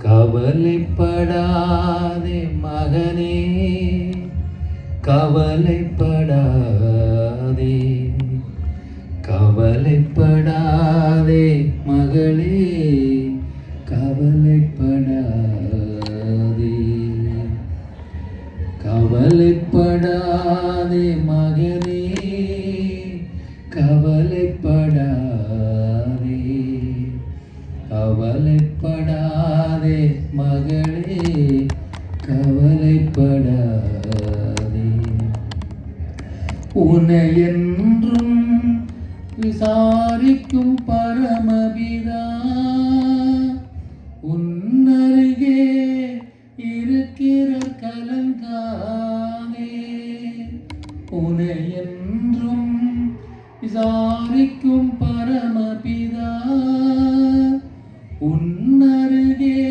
கவலைப்படாதே மகனே, கவலைப்படாதே, கவலைப்படாதே மகளே, கவலைப்படாதே, கவலைப்படாதே மகனே, கவலைப்படாதே, கவலைப்படாதே மகளே, கவலைப்படாதே. உன்னை என்றும் விசாரிக்கும் பரமபிதா உன்னருகே இருக்கிற கலங்காதே. உன்னை என்றும் விசாரிக்கும் பரமபிதா உன்னருகே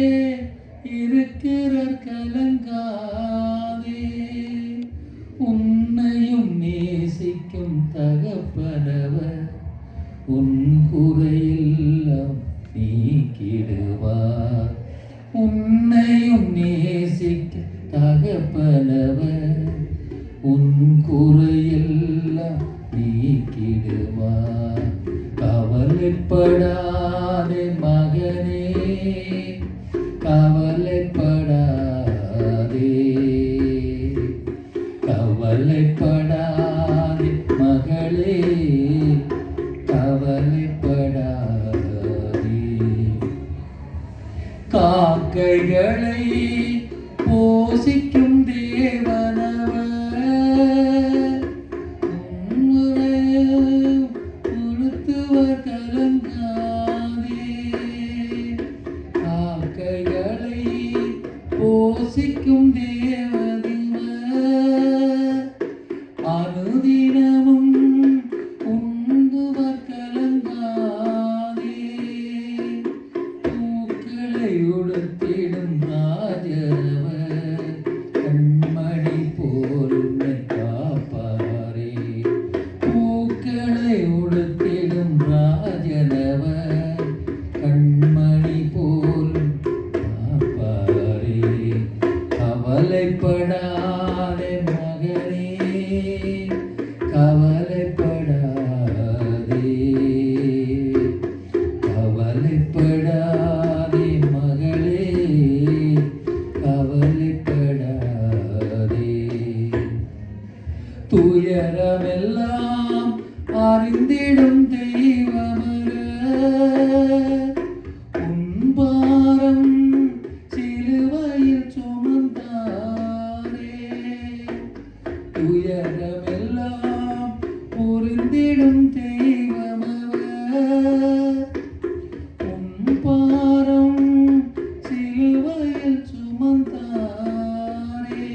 இருக்கிற கலங்காதே. உன்னையும் நேசிக்கும் தகப்பனவர் உன் குறையெல்லாம் நீக்கிடுவார். உன்னையும் நேசிக்கும் தகப்பனவர் உன் குறையெல்லாம் நீக்கிடுவார். கவலைப்படாதே மகனே, கவலைப்படாதே, கவலைப்படாதே மகளே, கவலைப்படாதே. காக்கைகளை போஷிக்கும் தேவனவர் உணர்த்துவர் கலங்காதே. காக்கைகளை போஷிக்கும் தேவனவர் அனுதினமும் உண்டுவர் கலங்காதே. பூக்களை உடுத்திடும் ராஜனவர் கண்மணி போல் உன்னை காப்பாரே. பூக்களை உடுத்திடும் ராஜனவர் கண்மணி போல் காப்பாரே. கவலைப்படாதே மகனே, கவலைப்படாதே, கவலைப்படாதே மகளே, கவலைப்படாதே. துயரமெல்லாம் அறிந்திடும் தெய்வமர உன் பாரம் சிலுவையில் சுமந்தாரே. துயரமெல்லாம் புரிந்திடும் தெய்வமவர் உன் பாரம் சிலுவையில் சுமந்தாரே.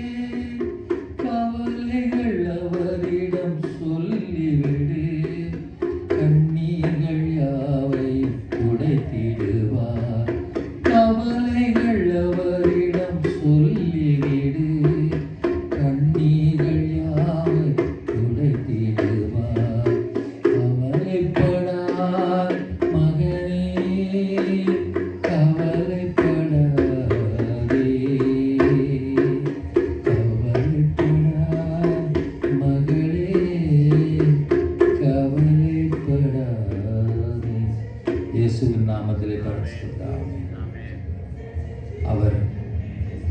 கவலைகள் அவரிடம் சொல்லிவிடு, கண்ணீர்கள் யாவை உடைத்திடுவார். கவலைகள் அவரிடம் சொல்லிவிடு, கண்ணீர்கள் யாவை உடைத்திடுவார். கவலைப்படாதே மகனே, கவலைப்படாதே, கவலைப்படாதே மகளே, கவலைப்படாதே. இயேசுவின் நாமத்திலே பரிசுத்தம். அவர்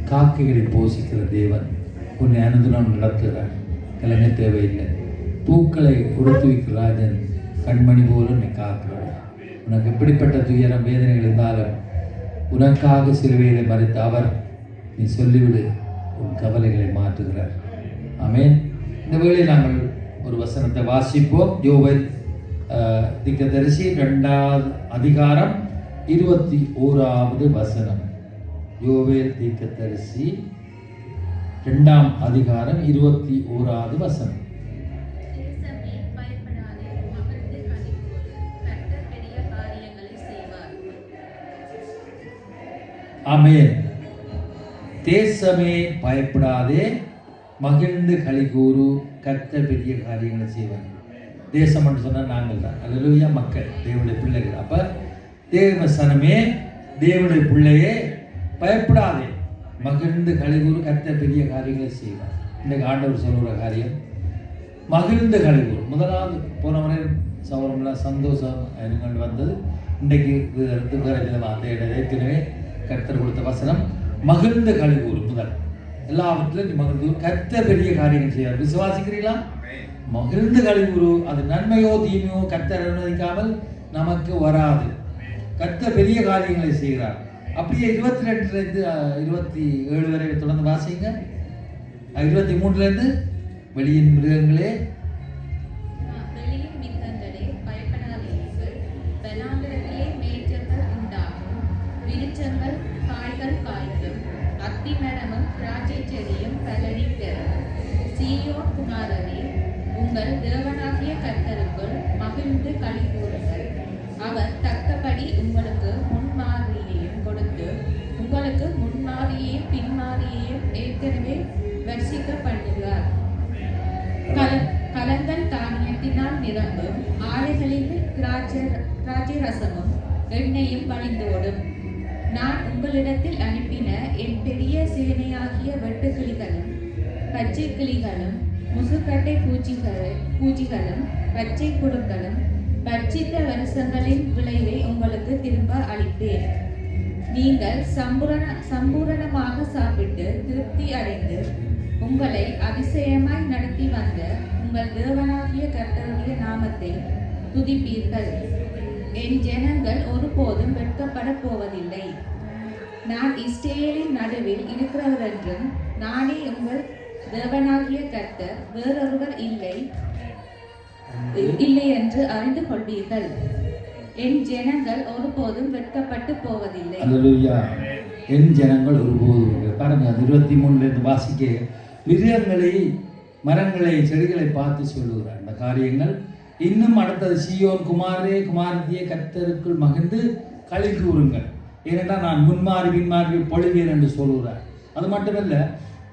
காக்கைகளை போஷிக்கிற தேவன் உன்னை அனுதினம் நடத்துகிறார். கலங்க தேவையில்லை. பூக்களை உடுத்து வைக்கிற ராஜன் கண்மணி போல உன்னை காக்கிறார். உனக்கு எப்படிப்பட்ட துயரம் வேதனைகள் இருந்தாலும் உனக்காக சிலுவைகளை மறைத்த அவர் நீ சொல்லிவிடு, உன் கவலைகளை மாற்றுகிறார். ஆமென். இந்த வேளை நாங்கள் ஒரு வசனத்தை வாசிப்போம். யோவேல் தீர்க்கதரிசி 2வது அதிகாரம் 21வது வசனம். யோவேல் தீர்க்கதரிசி 2ஆம் அதிகாரம் 21வது வசனம். ஆமென். தேசமே பயப்படாதே, மகிழ்ந்து களிகூறு, கர்த்தர் பெரிய காரியங்களை செய்வார். தேசம் என்று சொன்னால் நாங்கள் தான். அல்லேலூயா. மக்கள், தேவனுடைய பிள்ளைகள். அப்போ தேவ சனமே, தேவனுடைய பிள்ளையே, பயப்படாதே, மகிழ்ந்து கலிகூறு, கர்த்தர் பெரிய காரியங்களை செய்வார். இன்றைக்கு ஆண்டவர் சொல்லுற காரியம் மகிழ்ந்து கலிகூறு. முதலாவது போன முறை சௌரம்லாம் சந்தோஷம் எங்கள் வந்தது. இன்றைக்கு அந்த ஏற்கனவே கர்த்தர் கொடுத்த வசனம் மகிழ்ந்து கலிகூறு. முதல் எல்லாவற்றிலும் மகிழ்ந்து கர்த்தர் பெரிய காரியங்கள் செய்வார். விசுவாசிக்கிறீங்களா? மகிழ்ந்து கலிகூறு. அது நன்மையோ தீமையோ கர்த்தர் அனுமதிக்காமல் நமக்கு வராது. கர்த்தர் பெரிய காரியங்களை செய்கிறார். அப்படியே 22 27 வரை தொடர்ந்து வாசிங்க. 23 வெளியின் மிருகங்களே காய்கள் காய்க்கும், அத்தி மரமும் திராட்சை செடியும் பலனி பெறும். சீயோன் குமாரரே, உங்கள் தேவனாகிய கர்த்தருக்குள் மகிழ்ந்து களி கூறுங்கள். அவர் தக்கபடி உங்களுக்கு முன்மாதிரியையும் கொடுத்து, உங்களுக்கு முன்மாதிரியையும் பின்மாதிரியையும் ஏற்கனவே வர்ஷிக்க பண்ணுகிறார். கலங்கள் தானியத்தினால் நிரம்பும், ஆலைகளில் திராட்சை ரசமும் எண்ணெயும் வழிந்தோடும். நான் உங்களிடத்தில் அனுப்பின என் பெரிய சேனையாகிய வெட்டுக்கிளிகளும் பச்சை கிளிகளும் முசுக்கட்டை பூச்சிகளும் பச்சை குடுங்களும் பட்சித்த வருஷங்களின் விளைவை உங்களுக்கு திரும்ப அளிப்பேன். நீங்கள் சம்பூரணமாக சாப்பிட்டு திருப்தி அடைந்து உங்களை அதிசயமாய் நடத்தி வந்த உங்கள் தேவனாகிய கர்த்தருடைய நாமத்தை துதிப்பீர்கள். என் ஜனங்கள் ஒருபோதும் வெட்கப்பட போவதில்லை. நான் இஸ்ரவேலின் நடுவில் இருக்கிறவர் என்றும், நானே உங்கள் தேவனாகிய கர்த்தர், வேறொருவர் இல்லை என்று அறிந்து கொள்வீர்கள். என் ஜனங்கள் ஒருபோதும் வெட்கப்பட்டு போவதில்லை. அல்லேலூயா. என் ஜனங்கள் ஒருபோதும். பாருங்க 23 வாசிக்க மிருகங்களை, மரங்களை, செடிகளை பார்த்து சொல்லுகிறார் அந்த காரியங்கள். இன்னும் அடுத்தது சீயோன் குமாரே குமாரத்தியே கர்த்தருக்குள் மகிழ்ந்து களி கூறுங்கள், ஏனென்றால் நான் முன்மாறி பின்மாறி பொழிவேன் என்று சொல்லுகிறார். அது மட்டுமல்ல,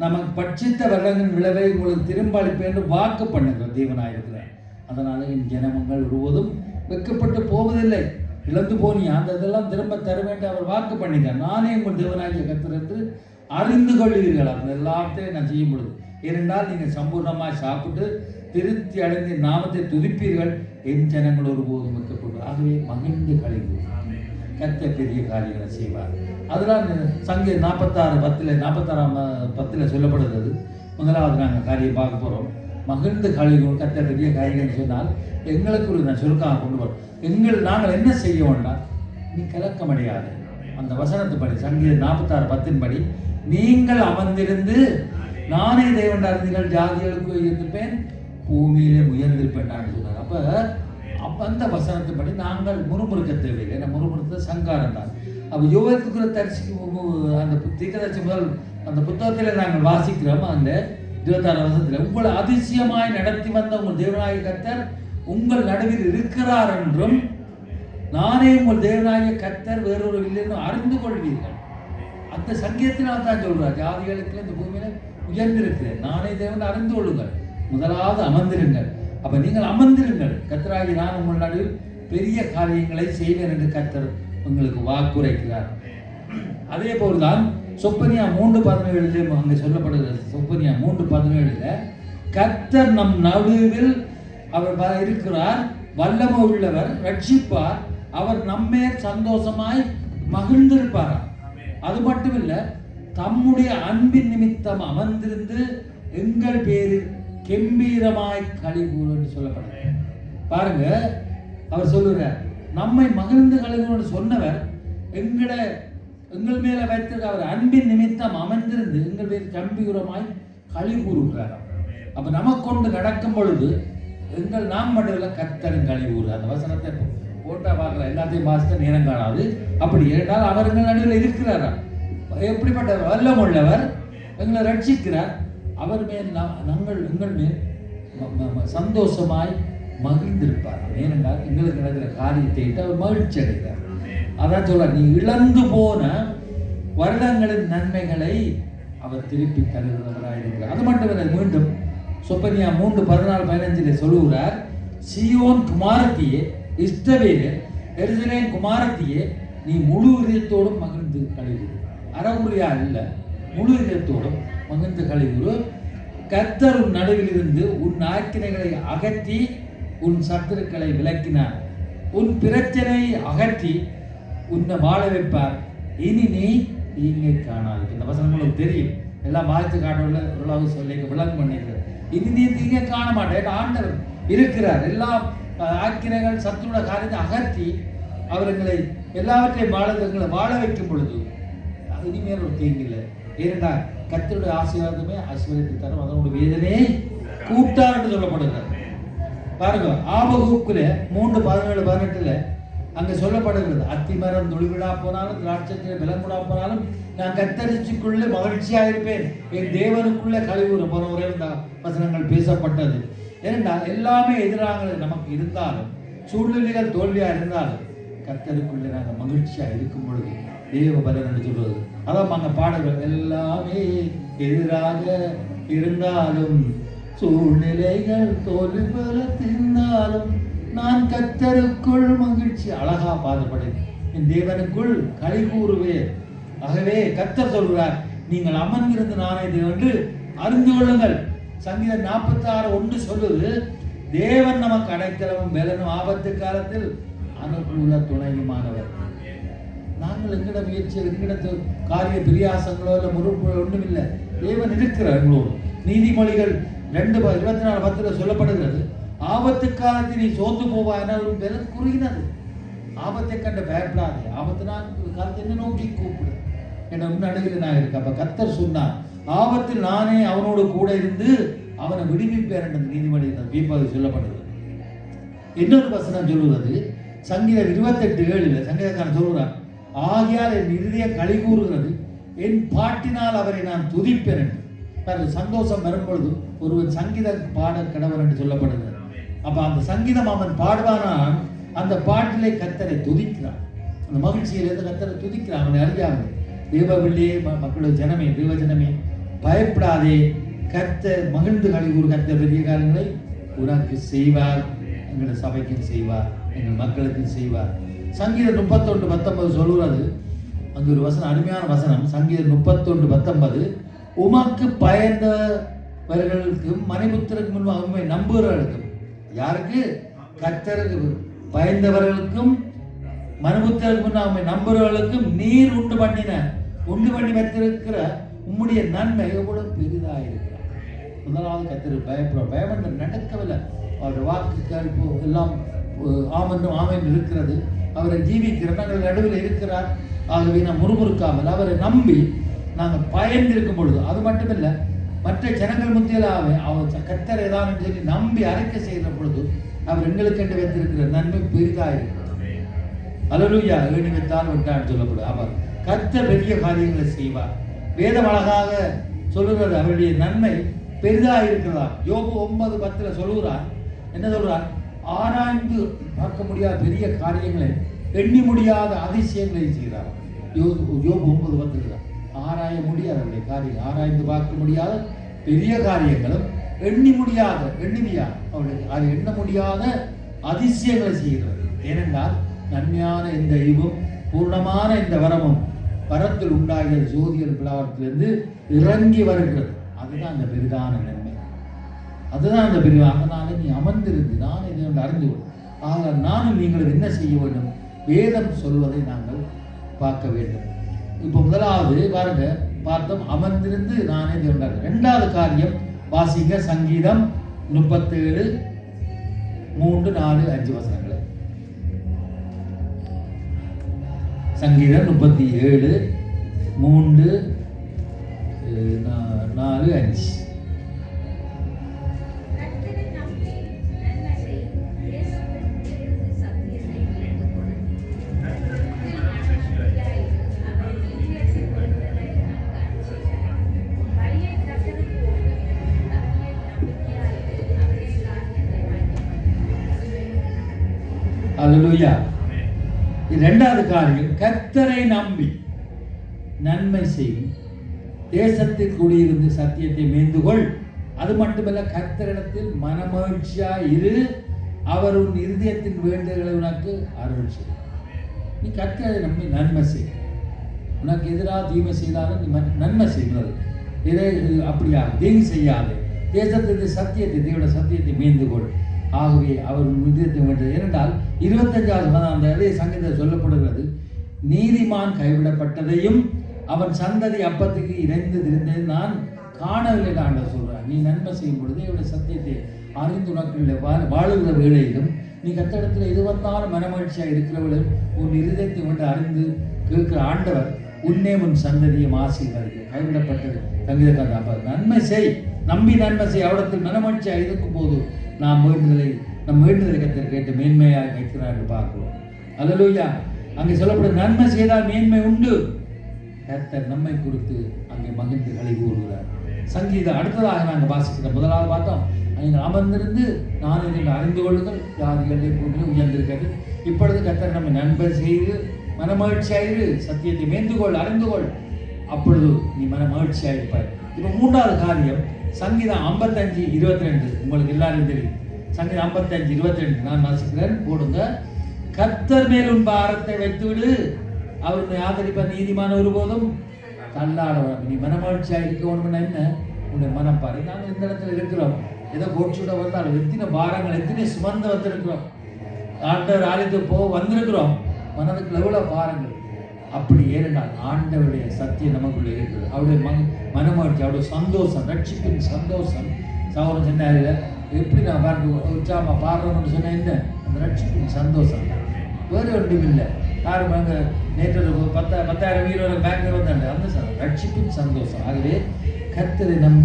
நமக்கு பட்சித்த வருடங்களின் விளைவை உங்களுக்கு திரும்ப அளிப்பேன் என்று வாக்கு பண்ணுகிற தேவனாயிருக்கிறார். அதனால என் ஜனங்கள் ஒருவதும் வெட்கப்பட்டு போவதில்லை. இழந்து போனி அந்த இதெல்லாம் திரும்ப தர வேண்டும் அவர் வாக்கு பண்ணிட்டார். நானே உங்கள் தேவனாகிய கர்த்தர் என்று அறிந்து கொள்வீர்கள். அந்த எல்லாத்தையும் நான் செய்யும் பொழுது, ஏனென்றால் நீங்கள் சம்பூர்ணமாக சாப்பிட்டு திருப்தி அடைந்து நாமத்தை துதிப்பீர்கள். என் ஜனங்கள் ஒருபோதும் வைக்கப்படும். ஆகவே மகிழ்ந்து கழிவு கர்த்தர் பெரிய காரியங்களை செய்வார். அதெல்லாம் சங்கீதம் 46:10 சொல்லப்படுகிறது. முதலாவது நாங்கள் காரியம் பார்க்க போகிறோம். மகிழ்ந்து கழிவு கர்த்தர் பெரிய காரியங்கள் சொன்னால் எங்களுக்கு ஒரு நான் சுருக்காக கொண்டு வரோம். நாங்கள் என்ன செய்ய வேண்டாம், நீ கலக்கமடையாது. அந்த வசனத்துப்படி சங்கீதம் 46:10 படி, நீங்கள் அமர்ந்திருந்து நானே தேவன் அறிந்தீர்கள், ஜாதிகளுக்கு இருந்திருப்பேன், பூமியிலே உயர்ந்திருப்பேன் சொன்னார். அப்போ அந்த வசனத்துப்படி நாங்கள் முறுமுறுக்க தேவையில்லை. ஏன்னா முறுமுறுத்த சங்காரம் தான். அப்போ யோகத்துக்குள்ள தரிசிக்கு அந்த தீர்க்கதரிசி முதல் அந்த புத்தகத்தில் நாங்கள் வாசிக்கிறோம். அந்த 26 வருஷத்தில் உங்களை அதிசயமாய் நடத்தி வந்த உங்கள் தேவனாகிய கர்த்தர் உங்கள் நடுவில் இருக்கிறார் என்றும், நானே உங்கள் தேவனாகிய கர்த்தர் வேறொரு இல்லைன்னு அறிந்து கொள்வீர்கள். அந்த சங்கீதத்தினால் தான் சொல்றார், ஜாதிகளுக்கு இந்த பூமியில உயர்ந்திருக்கிறேன், நானே தேவன் அறிந்து கொள்ளுங்கள், முதலாவது அமர்ந்திருங்கள். அப்ப நீங்கள் அமர்ந்திருங்கள், கர்த்தராகி நான் உங்கள் நடுவில் பெரிய காரியங்களை செய்வேன் என்று கர்த்தர் உங்களுக்கு வாக்குரைக்கிறார். அதே போல்தான் சொப்பனியா 3:17 அங்கே சொல்லப்படுகிறது. சொப்பனியா 3:17 கர்த்தர் நம் நடுவில் அவர் இருக்கிறார், வல்லமை உள்ளவர், ரட்சிப்பார், அவர் நம்மே சந்தோஷமாய் மகிழ்ந்திருப்பார். அது மட்டுமில்ல, தம்முடைய அன்பின் நிமித்தம் அமர்ந்திருந்து எங்கள் பேரில் கெம்பீரமாய் களி கூறுன்னு சொல்லப்படுது. பாருங்க, அவர் சொல்லுகிறார், நம்மை மகிழ்ந்து களி கூறுன்னு சொன்னவர் எங்கள் மேல வைத்திருக்க அவர் அன்பின் நிமித்தம் அமர்ந்திருந்து எங்கள் பேர் கம்பீரமாய் களி கூறுகிறார். அப்ப நமக்கொண்டு நடக்கும் பொழுது நாம் மட்டும் இல்லை, கர்த்தரின் களி கூறு. அந்த வசனத்தை போட்டா பார்க்கலாம், எல்லாத்தையும் வாசித்த நேரம் காணாது. அப்படி ஏற்றால் அவர் எங்கள் நடுவில் இருக்கிறாரா? எப்படிப்பட்ட வல்லம் உள்ளவர், எங்களை ரட்சிக்கிறார். அவர் மேல் எங்கள் மேல் சந்தோஷமாய் மகிழ்ந்திருப்பார். ஏனென்றால் எங்களுக்கு நடக்கிற காரியத்தை அவர் மகிழ்ச்சி அடைகிறார். அதான் சொல்ற, நீ இழந்து போன வருடங்களின் நன்மைகளை அவர் திருப்பி தருகிறவராயிருக்கிறார். அது மட்டுமல்ல, மீண்டும் சொப்பனியா 3:14-15 சொல்லுகிறார், சீயோன் குமாரத்தியே, இஸ்ரவேலே, எருசலேம் குமாரத்தியே, நீ முழு இதயத்தோடும் மகிழ்ந்து கழிவு. அறகுறையா இல்ல, முழு இதயத்தோடும் மகிழ்ந்து கழிவுறு. கர்த்தர் உன் நடுவில் இருந்து உன் ஆக்கினைகளை அகற்றி உன் சத்துருக்களை விலக்கினார். உன் பிரச்சனையை அகற்றி உன்னை வாழ வைப்பார். இனி நீ தீங்கை காணாது. இந்த வசனம் உங்களுக்கு தெரியும், எல்லாம் வாழ்த்து காட்டல ஓரளவு சொல்லி விளக்கம் பண்ணிக்கிறது. இனி நீ தீங்கை காண மாட்டேன். ஆண்டவர் இருக்கிறார். எல்லா ஆக்கினைகள் சத்துருட காரியத்தை அகற்றி அவர்களை எல்லாவற்றையும் எங்களை வாழ வைக்கும் பொழுது இனிமேல் ஒரு தீங்கு இல்லை. ஏனென்றால் கர்த்தருடைய ஆசீர்வாதமே ஆசீர்வாதத்தை தரும், அதனோட வேதனையை கூட்டார் என்று சொல்லப்படுகிறார். பாருங்க, ஆபகுக்குல 3:17-18 அங்க சொல்லப்படுகிறது, அத்தி மரம் துளிவிடா போனாலும் திராட்சை விலங்குடா போனாலும் நான் கத்தரிச்சுக்குள்ளே மகிழ்ச்சியா இருப்பேன், என் தேவனுக்குள்ளே கழிவுற போற ஒரே வசனங்கள் பேசப்பட்டது. ஏனென்றால் எல்லாமே எதிராக நமக்கு இருந்தாலும், சூழ்நிலைகள் தோல்வியா இருந்தாலும், கர்த்தருக்குள்ளே நாங்கள் மகிழ்ச்சியா இருக்கும் பொழுது தேவ பலன் என்று சொல்வது. அதான் அங்க பாடல்கள், எல்லாமே எதிராக இருந்தாலும் சூழ்நிலைகள் தோல்வி பெற தின்னாலும் நான் கர்த்தருக்குள் மகிழ்ச்சி. அழகா பாடப்படுது, என் தேவனுக்குள் களி கூறுவேன். ஆகவே கர்த்தர் சொல்கிறார், நீங்கள் அமர்ந்திருந்து நானே தேவன் அறிந்து கொள்ளுங்கள். சங்கீதம் 46:1 சொல்லுது, தேவன் நமக்கு அடைக்கலமும் பலனும் ஆபத்து காலத்தில் அனுகூல துணையுமானவர். நாங்கள் எங்கட முயற்சி எங்கட காரிய பிரியாசங்களோ இல்லை முறுப்பு ஒன்றும் இல்லை, தேவன் இருக்கிறார் எங்களோடு. நீதிமொழிகள் 2:24 சொல்லப்படுகிறது, ஆபத்து காலத்தில் நீ சோர்ந்து போவா என ஒரு பலன் குறுகினது. ஆபத்தை கண்ட பயப்படாது, ஆபத்து நான் காலத்தை என்ன நோக்கி கூப்பிடு, என் முன்னடையில் நான் இருக்கேன். அப்ப கர்த்தர் சொன்னார், ஆபத்தில் நானே அவனோடு கூட இருந்து அவனை விடுவிப்பேன் என்று நீதிமொழிகள் சொல்லப்படுகிறது. இன்னொரு வசனம் சொல்லுகிறது, சங்கீதம் 28:7 சங்கீதக்காரன் சொல்கிறார், ஆகியால் என் இருதயம் களி கூறுகிறது, என் பாட்டினால் அவரை நான் துதிப்பேன் என்று. சந்தோஷம் வரும்பொழுது ஒருவன் சங்கீத பாட கடவன் என்று சொல்லப்படுகிறது. அப்ப அந்த சங்கீதம் அவன் பாடுவானால் அந்த பாட்டிலே கர்த்தரை துதிக்கிறான், அந்த மகிழ்ச்சியிலிருந்து கர்த்தரை துதிக்கிறான். அவனை அறியாமல் தேவவில்லையே மக்களுடைய ஜனமே, தேவஜனமே பயப்படாதே, கர்த்தர் மகிழ்ந்து கழிவுறு, கர்த்தர் பெரிய காரியங்களை உனக்கு செய்வார், எங்களுடைய சபைக்கும் செய்வார், எங்கள் மக்களுக்கும் செய்வார். சங்கீதம் 31:19 சொல்லுறது, அங்கு ஒரு வசனம், அருமையான வசனம். சங்கீதம் 31:19, உமக்கு பயந்தவர்களுக்கும் மனைபுத்தருக்கு முன்பாக உண்மை நம்புகிறவர்களுக்கும். யாருக்கு? கர்த்தருக்கு பயந்தவர்களுக்கும் மனுபுத்தருக்கு முன்பாக நம்புகிறவர்களுக்கும் நீர் உண்டு பண்ணி வைத்திருக்கிற உம்முடைய நன்மை எவ்வளவு பெரிதாயிருக்கிறார். முதலாவது கர்த்தருக்கு பயப்பட நடக்கவில்லை, அவருடைய வாக்குகள் எல்லாம் ஆமென் இருக்கிறது, அவரை ஜீவிக்கிற நாங்கள் நடுவில் இருக்கிறார். ஆகவே நாம் முறுமுறுக்காமல் அவரை நம்பி நாங்கள் பயந்து இருக்கும் பொழுது, அது மட்டுமில்லை மற்ற ஜனங்கள் முத்தியில் அவர் கர்த்தர் ஏதாவது சொல்லி நம்பி அரைக்க செய்கிற பொழுது அவர் எங்களுக்கு என்று வைத்திருக்கிற நன்மை பெரிதாயிருக்கிறது. அல்லேலூயா. ஏணி வைத்தால் விட்டான்னு சொல்லப்படுது. அவர் கர்த்தர் பெரிய காரியங்களை செய்வார். வேதம் அழகாக சொல்லுகிறது, அவருடைய நன்மை பெரிதாயிருக்கிறதா. யோபு 9:10 சொல்லுகிறார், என்ன சொல்றார்? ஆராய்ந்து பார்க்க முடியாத பெரிய காரியங்களை, எண்ணி முடியாத அதிசயங்களை செய்கிறார். யோபு 9:10 ஆராய முடியாத காரியம், ஆராய்ந்து பார்க்க முடியாத பெரிய காரியங்களும் எண்ணி முடியாத அவருடைய அது எண்ண முடியாத அதிசயங்களை செய்கிறது. ஏனென்றால் நன்மையான இந்த ஈவும் பூர்ணமான இந்த வரமும் வரத்தில் உண்டாகிய ஜோதியல் பிளாவத்திலிருந்து இறங்கி வருகிறது. அதுதான் அந்த பெரிதான நன்மை, அதுதான் அந்த பெரிய. அதனால நீ அமர்ந்திருந்து நான் இதை அறிந்து கொள். ஆக நானும் நீங்கள் என்ன செய்ய வேண்டும்? வேதம் சொல்வதை நாங்கள் பார்க்க வேண்டும். இப்போ முதலாவது பாருங்க, பார்த்தோம் அமர்ந்திருந்து நானே தேவன். இரண்டாவது காரியம் வாசிங்க, சங்கீதம் 37 3 4 5 வசனங்களை. சங்கீதம் 37 3 4 5. அல்லேலூயா. இரண்டாவது காரியம், கர்த்தரை நம்பி நன்மை செய்யும், தேசத்தில் குடியிருந்து சத்தியத்தை மேய்ந்துகொள். அது மட்டுமல்ல, கர்த்தரிடத்தில் மனமகிழ்ச்சியா இரு, அவர் உன் இருதயத்தின் வேண்டுதல்களை உனக்கு அருள் செய்யும். நீ கர்த்தரை நம்பி நன்மை செய். உனக்கு எதிராக தீமை செய்தாலும் நீ நன்மை செய்வது. இதை அப்படியா தீங்கு செய்யாது. தேசத்திற்கு சத்தியத்தை தேவட சத்தியத்தை மீந்து கொள். ஆகவே அவர் நிதியத்தை வேண்டது. ஏனென்றால் 25வது அந்த அதே சங்கீதத்தில் சொல்லப்படுகிறது, நீதிமான் கைவிடப்பட்டதையும் அவன் சந்ததி அப்பத்துக்கு இணைந்து இருந்ததை நான் காணவில்லை ஆண்டவர் சொல்றார். நீ நன்மை செய்யும் பொழுது இவருடைய சத்தியத்தை அறிந்து உனக்குள்ள வாழுகிற வேளையிலும் நீ கத்தடத்தில் எது வந்தாலும் மனமகிழ்ச்சியாக இருக்கிறவளும் உன் இருதயத்தை கொண்டு அறிந்து கேட்கிற ஆண்டவர் உன்னே உன் சந்ததியும் ஆசீர்வதிக்க. கைவிடப்பட்டது சங்கீதக்காரன் அப்ப நன்மை செய், நம்பி நன்மை செய். அவடத்தில் மனமகிழ்ச்சியாக இருக்கும் போது நம் வேண்டுதலை கத்தர் கேட்டு மேன்மையாக வைக்கிறார் என்று பார்க்கிறோம். அல்லேலூயா. அங்கே சொல்லப்படுது நன்மை செய்தால் மேன்மை உண்டு. கர்த்தர் நம்மை குறித்து அங்கே மகிழ்ந்து களி கூறுகிறார். சங்கீதம் அடுத்ததாக நாங்கள் வாசிக்கிற முதலாவது பார்த்தோம், நீங்கள் அமர்ந்திருந்து நான் இதில் அறிந்து கொள்ளுங்கள், ஜாதிகளை பூமியில் உயர்ந்திருக்கிறது. இப்பொழுது கர்த்தர் நம்மை நண்பர் செய்து மனமகிழ்ச்சியாயிரு, சத்தியத்தை மேந்துகொள், அறிந்து கொள், அப்பொழுது நீ மனமகிழ்ச்சியாயிருப்பாய். இப்போ மூன்றாவது காரியம் சங்கீதம் 55:22 உங்களுக்கு எல்லாரும் தெரியும். சங்கீதம் 55:22 நான் வாசிக்கிறேன், போடுங்க. கர்த்தர் மேல் உன் பாரத்தை வைத்துவிடு, அவருடைய ஆதரிப்பார், நீதிமான ஒருபோதும் தள்ளாட. நீ மனமகிழ்ச்சியாக இருக்கணும்னா என்ன உன்னுடைய மனம் பாரு. நாங்கள் இந்த இடத்துல இருக்கிறோம், ஏதோ கோட்சூட வந்தாலும் எத்தனை பாரங்கள் எத்தனை சுமந்து வந்திருக்கிறோம். ஆண்டவர் ஆலயத்துக்கு வந்திருக்கிறோம், மனதுக்குள்ள எவ்வளோ பாரங்கள். அப்படி ஏறினால் ஆண்டவருடைய சத்தியம் நமக்குள்ள இருக்குது. அவருடைய மனமகிழ்ச்சி, அவருடைய சந்தோஷம், ரட்சிப்பின் சந்தோஷம். சகோதரன் சொன்னார், எப்படி நான் பாருங்க உற்சாகமாக பாடுறோம்னு சொன்னேன், என்ன அந்த ரட்சிப்பின் சந்தோஷம் வேறு ஒன்றும் இல்லை. யாரும் அங்கே நேற்று 10,000 வீரர்கள் பேங்கில் வந்தாங்க, அந்த ரட்சிப்பின் சந்தோஷம். ஆகவே கர்த்தரை நம்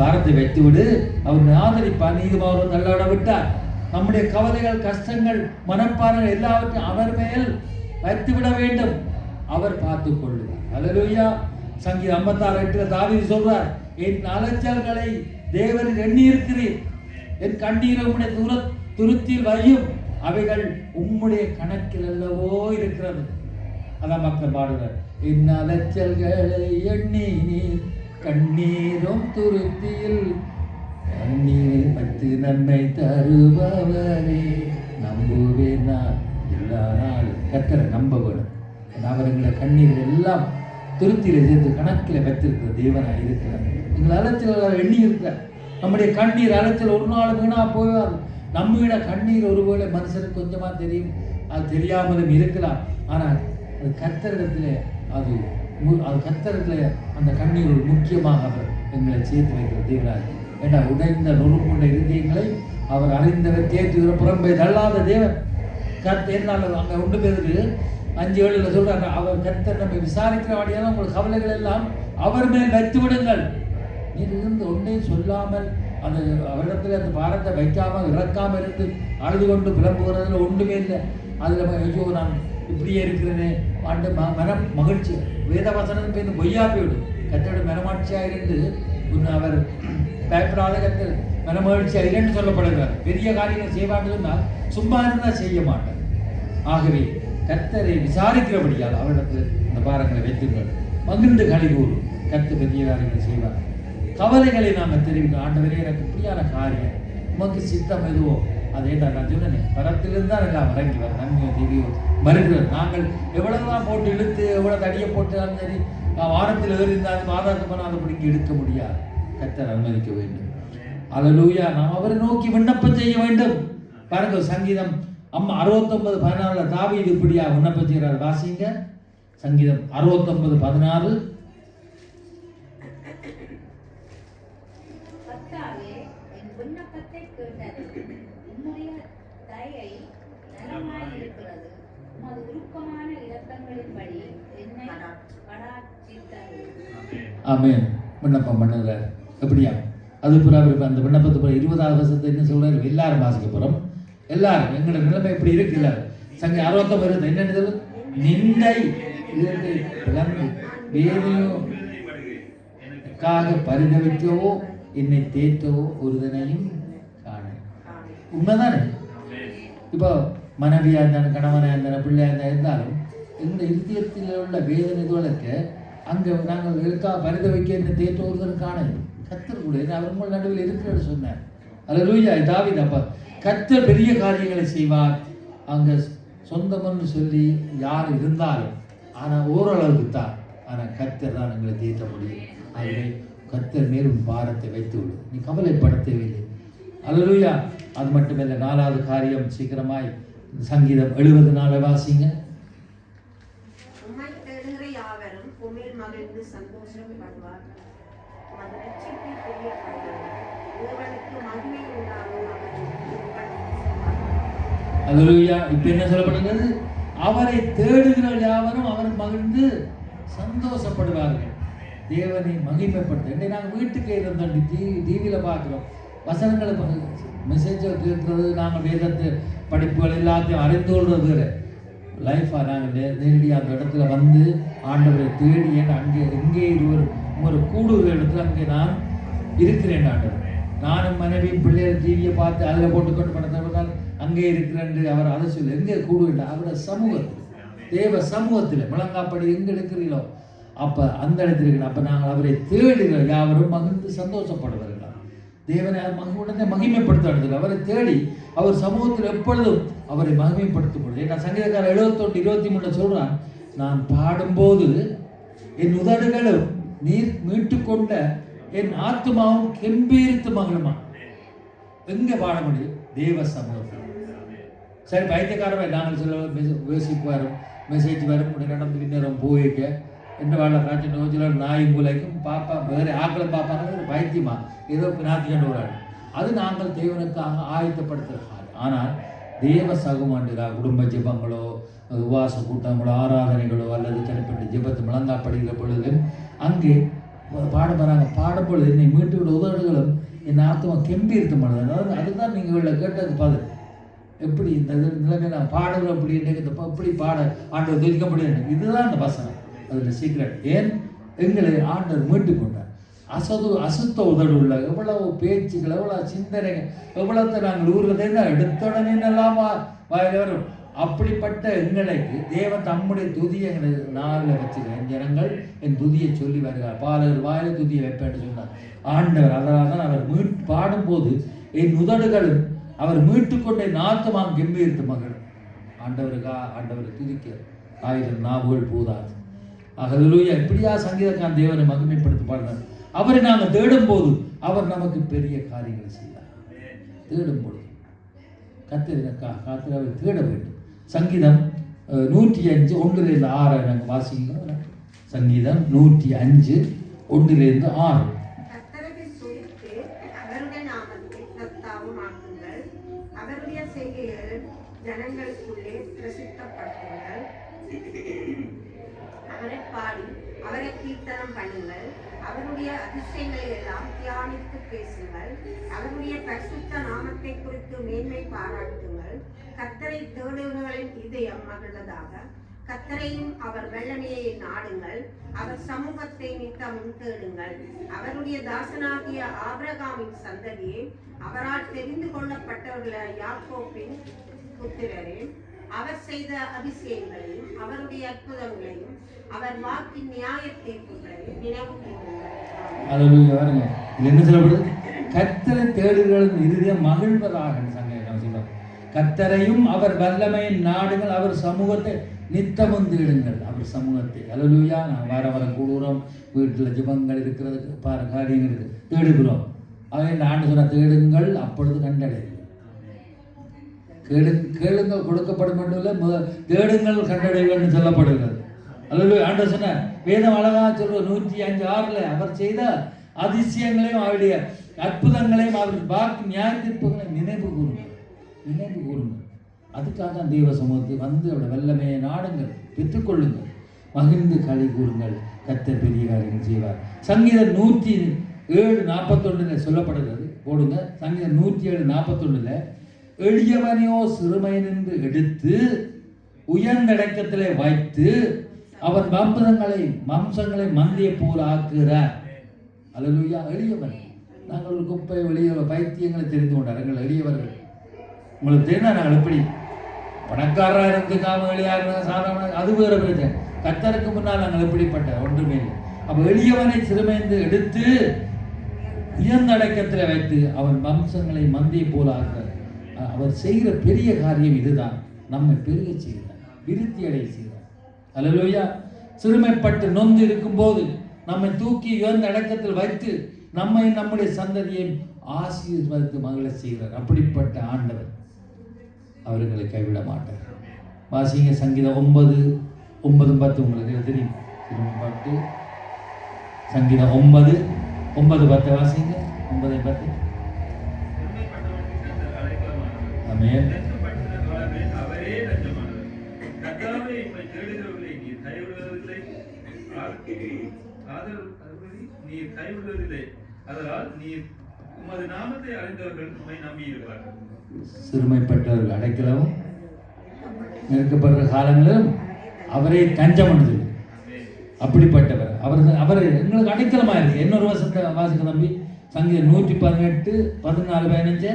பாரத்தை வைத்துவிடு, அவர் ஆதரிப்பார், நீதிமான் தள்ளாட விட்டார். நம்முடைய கவலைகள், கஷ்டங்கள், மனப்பாறைகள் எல்லாவற்றையும் அவர் மேல் வைத்துவிட வேண்டும், அவர் பார்த்துக் கொள்ளுவார். அல்லேலூயா. சங்கீதம் 56:8 தாவீது சொல்றார், என் அலைச்சல்களை தேவரில் எண்ணி இருக்கிறீர், என் கண்ணீரை உம்முடைய துருத்தில் வையும், அவைகள் உம்முடைய கணக்கில் அல்லவோ இருக்கிறது. அதான் மக்கள் பாடுவார், என் அலைச்சல்களை எண்ணி நீர் கண்ணீரும் துருத்தியில் கண்ணீர் பத்து நன்மை தருபவரே, நம்புவேன் நான் எல்லா நாளும். கர்த்தரை நம்ப வேணும். அவர் எங்களை கண்ணீர் எல்லாம் திருத்தியில சேர்த்து கணக்கில் வைத்திருக்கிற தேவனாக இருக்கிறார். எங்களை அலைச்சல் எண்ணி இருக்கிறார். நம்முடைய கண்ணீர் அலைச்சல் ஒரு நாள் வீணா போகாது. நம்மிட கண்ணீர் ஒருவேளை மனுஷனுக்கு கொஞ்சமாக தெரியும், அது தெரியாமலும் இருக்கலாம். ஆனால் அது கர்த்தரிடத்தில் அது கர்த்தரிடத்தில் அந்த கண்ணீர் ஒரு முக்கியமாக அவர் எங்களை சேர்த்து வைக்கிற தேவனாக. ஏன்னா உடைந்த நொறுங்குண்ட இருதயங்களை அவர் அறிந்தவர், தேற்றுகிற புறம்பை தள்ளாத தேவன். என்னால் அங்கே உண்டு பேருக்கு 5:7 சொல்றாங்க, அவர் கர்த்தர் நம்மை விசாரிக்கிறபடியால் உங்கள் கவலைகள் எல்லாம் அவர் மேல் வைத்து விடுங்கள். நீர் இருந்து ஒன்றையும் சொல்லாமல் அந்த அவரிடத்தில் அந்த பாரத்தை வைக்காமல் இறக்காமல் இருந்து அழுது கொண்டு புலம்புகிறதுல ஒன்றுமே இல்லை. அதில் ஐயோ நான் இப்படியே இருக்கிறேனே ஆண்டு மனம் மகிழ்ச்சி வேதவசனம் பேருந்து பொய்யா போய்விடும். கர்த்தரோட மனமாட்சியாக இருந்து அவர் பயப்படாத கர்த்தர் மனமகிழ்ச்சியாக இரண்டு சொல்லப்படுகிறார். பெரிய காரியங்கள் செய்வான்னு சொன்னால் சும்மா இருந்தால் செய்ய மாட்டார். ஆகவே கர்த்தரை விசாரிக்கிறபடியால் அவரிடத்தில் இந்த பாரங்களை வைத்துங்கள், மகிழ்ந்து கழிவுறும். கர்த்தர் பெரிய காரியங்களை செய்வார். கவலைகளை நாங்கள் தெரிவிக்கிறோம், ஆண்டவரே எனக்கு இப்படியான காரியம் உமக்கு சித்தம் எதுவோ அதை நான் சொன்னேன், பரத்திலிருந்தால் எல்லாம் இறங்கி வர நன்மையோ தீவியோ வருகிறது. நாங்கள் எவ்வளவுதான் போட்டு இழுத்து எவ்வளவு தடியை போட்டாலும் சரி, வாரத்தில் ஏறிந்தாலும் பாதாத்து போனால் அதை பிடிக்க எடுக்க முடியாது. கர்த்தர் அனுமதிக்க வேண்டும். அல்லேலூயா. நாம் அவரை நோக்கி விண்ணப்பம் செய்ய வேண்டும். பாருங்க, சங்கீதம் 69:14 தாவீது இப்படியா விண்ணப்பம் செய்கிறார். வாசிங்க சங்கீதம் 69:16. ஆமென். விண்ணப்பம் பண்ணுறார். எப்படியா அது புறாவிருப்ப அந்த விண்ணப்பத்தை புற 20வது வருஷத்தை என்ன சொல்றாரு, எல்லாரும் வாசிக்க போறோம். எல்லாரும் எங்களோட நிலைமை இப்படி இருக்கு. எல்லாரும் சங்க 69 என்னன்னு நிந்தை பிளந்து வேதியோ பரிதவிக்கவோ என்னை தேற்றவோ ஒருதனையும் காண. உண்மைதானே? இப்போ மனைவியா இருந்தாலும் கணவனாக இருந்தாலும் பிள்ளையா இருந்தாலும் இந்த இருதயத்தில் உள்ள வேதனைகளுக்கு அங்கே நாங்கள் இருக்கா பரிதவிக்க என்னை தேற்ற ஒருதன் காண. கர்த்தர் கூட அவர் நடுவில் இருக்கிறது சொன்னார். அல்லேலூயா. தாவீது அப்ப கர்த்தர் பெரிய காரியங்களை செய்வார். அங்கே சொந்தம்னு சொல்லி யார் இருந்தாலும் ஆனால் ஓரளவுக்கு தான் ஆனால் கர்த்தர் தான் எங்களை தேற்ற முடியும். ஆகவே கர்த்தர் மேலும் பாரத்தை வைத்து விடு, நீ கவலைப்பட தேவையில்லை. அல்லேலூயா. அது மட்டுமல்ல, 4வது காரியம் சீக்கிரமாய் சங்கீதம் 74 வாசிங்க. உம்மை தேடுகிற யாவரும் உம்மில் மகிழ்ந்து சந்தோஷப்படுவார்கள். உமது இரட்சிப்பிற்குரிய தேவனுக்கு மகிமை உண்டாகும். அல்லேலூயா. இப்ப என்ன சொல்லப்படுகிறது? அவரை தேடுகிற யாவரும் அவர் மகிழ்ந்து சந்தோஷப்படுவார்கள். தேவனை மகிமைப்படுத்த. இன்றைக்கு நாங்கள் வீட்டுக்கு இருந்தோம், டிவியில் பார்க்குறோம், வசனங்களை மெசேஜை கேட்கறது, நாங்கள் வேதத்தை படிப்புகள் எல்லாத்தையும் அறிந்து கொள்வது லைஃபாக நாங்கள் நேரடியாக அந்த இடத்துல வந்து ஆண்டவரை தேடி அங்கே எங்கே ஒரு கூடுகிற இடத்துல அங்கே நான் இருக்கிறேன். ஆண்டவர் நானும் மனைவியும் பிள்ளைகள் டிவியை பார்த்து அதில் போட்டுக்கொண்டு படத்தால் அங்கே இருக்கிறேன் அவர் அதை சொல்லி எங்கே கூடுகின்ற அவரோட சமூகத்தில், தேவ சமூகத்தில் முழங்காப்படி எங்கே இருக்கிறீங்களோ அப்போ அந்த இடத்துல இருக்கிற. அப்போ நாங்கள் அவரை தேடுகிற யாவரும் மகிழ்ந்து சந்தோஷப்படுவார்கள். தேவனை உடனே மகிமைப்படுத்த அவரை தேடி அவர் சமூகத்தில் எப்பொழுதும் அவரை மகிமைப்படுத்தப்படுது. நான் சங்கீதக்காரர் 71:23 சொல்றான், நான் பாடும்போது என் உதடுகளும் நீர் மீட்டுக்கொண்ட என் ஆத்மாவும் கெம்பீரித்து மகிழுமா. எங்க பாட முடியும்? தேவ சமூகத்தில். சரி, பைத்தியக்காரவை நாங்கள் சில வேசிப்பு வரும், மெசேஜ் வரும், நடந்து பின்னரும் போயிக்க என்ன வாழ காட்சி நோச்சில் நாயும் குலைக்கும் பாப்பா வேறு ஆக்களும் பார்ப்பாங்க. பைத்தியமா ஏதோ நாத்தி கண்டு வராது. அது நாங்கள் தேவனுக்காக ஆயத்தப்படுத்துகிறார். ஆனால் தேவ சகமாண்டுகிறார். குடும்ப ஜெபங்களோ உபவாச கூட்டங்களோ ஆராதனைகளோ அல்லது தனிப்பட்ட ஜெபத்து முழங்காப்படுகிற பொழுதும் அங்கே பாடுறாங்க. பாடும்பொழுது என்னை மீட்டு விட உதவிகளும் என் ஆத்மா கெம்பீர்த்து மாட்டது. அதாவது அதுதான் நீங்கள் கேட்டது பதில். எப்படி இந்த நிலைமை நான் பாடுகிறோம் அப்படின்னு எப்படி பாட ஆண்டவர் துதிக்க முடியும். இதுதான் அந்த வசனம், அதில் சீக்கிரம். ஏன் எங்களை ஆண்டவர் மீட்டு கொண்டார். அசுத்த உதடு உள்ள எவ்வளவு பேச்சுகள், எவ்வளவு சிந்தனைகள், எவ்வளவு நாங்கள் ஊர்வதை எடுத்தோடனே எல்லாம் வாயில வரும். அப்படிப்பட்ட எங்களுக்கு தேவன் தம்முடைய துதியை எங்களை நாளில் வச்சுக்கிறேன். ஜனங்கள் என் துதியை சொல்லி வருகிறார். பாலர் வாயில துதியை வைப்பேன்னு சொன்னார் ஆண்டவர். அதனால் தான் அவர் பாடும்போது என் உதடுகளும் அவர் மீட்டுக்கொண்ட நாத்தமாக கெம்பீர்த்து மகள் ஆண்டவரை துதிக்க 1000 நாவுகள் போதாது. ஆகலூயா. இப்படியா சங்கீதக்கான் தேவனை மகிமைப்படுத்தி பாடுறார். அவரை நாங்கள் தேடும் போது அவர் நமக்கு பெரிய காரியங்களை செய்தார். தேடும் பொழுது கர்த்தரை அவர் தேட வேண்டும். சங்கீதம் 105:1-6 நாங்கள் வாசிக்கிறோம். சங்கீதம் 105:1-6. அவருடைய செய்கைகள் ஜனங்களுக்குள்ளே பிரசித்தப்படுத்துங்கள். அவரை பாடி அவரை கீர்த்தனம் பண்ணுங்கள். அவருடைய அதிசயங்களை எல்லாம் தியானித்து பேசுங்கள். அவருடைய பரிசுத்த நாமத்தை குறித்து மேன்மை பாராட்டுங்கள். கர்த்தரை தேடுபவர்களின் இதயம் மகிழ்வதாக. கர்த்தரையும் அவர் வல்லமையை நாடுங்கள். அவர் சமூகத்தை நித்தமும் தேடுங்கள். அவருடைய தாசனாகிய ஆபிரகாமின் சந்ததியே, அவரால் தெரிந்து கொள்ளப்பட்டவர்கள யாக்கோபின் புத்திரரே, அவர் செய்த அதிசயங்களையும் அவருடைய அற்புதங்களையும் அவர் வாக்கின் நியாய தீர்ப்புகளையும் நினைவு கூறுங்கள். என்ன சொல்லப்படுது? கர்த்தரை தேடுகிறவர்களின் இருதயம் மகிழ்வதாக. கர்த்தரையும் அவர் வல்லமையின் நாடுங்கள். அவர் சமூகத்தை நித்தமும் தேடுங்கள். அவர் சமூகத்தை. அல்லேலூயா. நான் வர கூடுகிறோம். வீட்டில் ஜெபங்கள் இருக்கிறது, பாரு காரியங்கள் இருக்கு, தேடுகிறோம். அவை ஆண்டு சொன்ன தேடுங்கள் அப்பொழுது கண்டடைங்கள். கேளுங்கள் கொடுக்கப்படும் என்றும் தேடுங்கள் கண்டடைகள் சொல்லப்படுகிறது. அல்லேலூயா. ஆண்டவர் சொன்ன வேதம் அழகாக சொல்ற 105:6 அவர் செய்த அதிசயங்களையும் அவருடைய அற்புதங்களையும் அவர் வாக்கு நியாய தீர்ப்புகளையும் நினைவு கூறுங்கள். அதுக்காக தான் தெய்வ சமூகத்தை வந்து அவருடைய வல்லமையை நாடுங்கள், பெற்றுக்கொள்ளுங்கள், மகிழ்ந்து களி கூறுங்கள். கர்த்தர் பெரிய காரியங்கள் செய்வார். சங்கீதம் 107:41 சொல்லப்படுகிறது. போடுங்க. சங்கீதம் 107:41 எளியவனையோ சிறுமை நின்று எடுத்து உயர்ந்தடக்கத்திலே வைத்து அவன் வம்சங்களை மந்திய போல் ஆக்குகிறார். அல்லேலூயா. எளியவன். நாங்கள் ஒரு குப்பை வெளியே பைத்தியங்களை தெரிந்து கொண்டார். எங்கள் எளியவர்கள். உங்களுக்கு தெரிந்தா நாங்கள் எப்படி பணக்காரராக இருந்துக்காம எளியாக சாதாரண அது வேற பிரச்சனை. கர்த்தருக்கு முன்னால் நாங்கள் எப்படிப்பட்ட ஒன்றுமே இல்லை. அப்போ எளியவனை சிறுமைந்து எடுத்து உயர்ந்தடக்கத்தில் வைத்து அவன் வம்சங்களை மந்தியை போல ஆக்குறார். அவர் செய்கிற பெரிய காரியம் இதுதான். நம்மை பெருக செய்கிறார், விருத்தி அடைய செய்கிறார். அல்லேலூயா. சிறுமைப்பட்டு நொந்து இருக்கும்போது நம்மை தூக்கி உயர்ந்த அடக்கத்தில் வைத்து நம்மை நம்முடைய சந்ததியை ஆசீர்வதித்து மகிழ செய்கிறார். அப்படிப்பட்ட ஆண்டவர் அவர்களை கைவிட மாட்டார். வாசிங்க சங்கீதம் 9:10 உங்களுக்கு தெரியும். சிறுமைப்பட்டு சங்கீதம் 9:10 வாசிங்க. 9:10. ஆமென். நீர் கைவிடுவதில்லை, அதனால் நீர் உமது நாமத்தை அறிந்தவர்கள் உம்மை நம்பி இருக்கிறார்கள். சிறுமைப்பட்டவர்கள் அடைக்கலவும் நெருக்கப்படுற காலங்களிலும் அவரே தஞ்சம் பண்ணுது. அப்படிப்பட்டவர் அவர் எங்களுக்கு அடைக்கலமா இருக்கு. இன்னொரு வருஷத்தை வாசிக்க தம்பி. சங்கீதம் 118 14 15.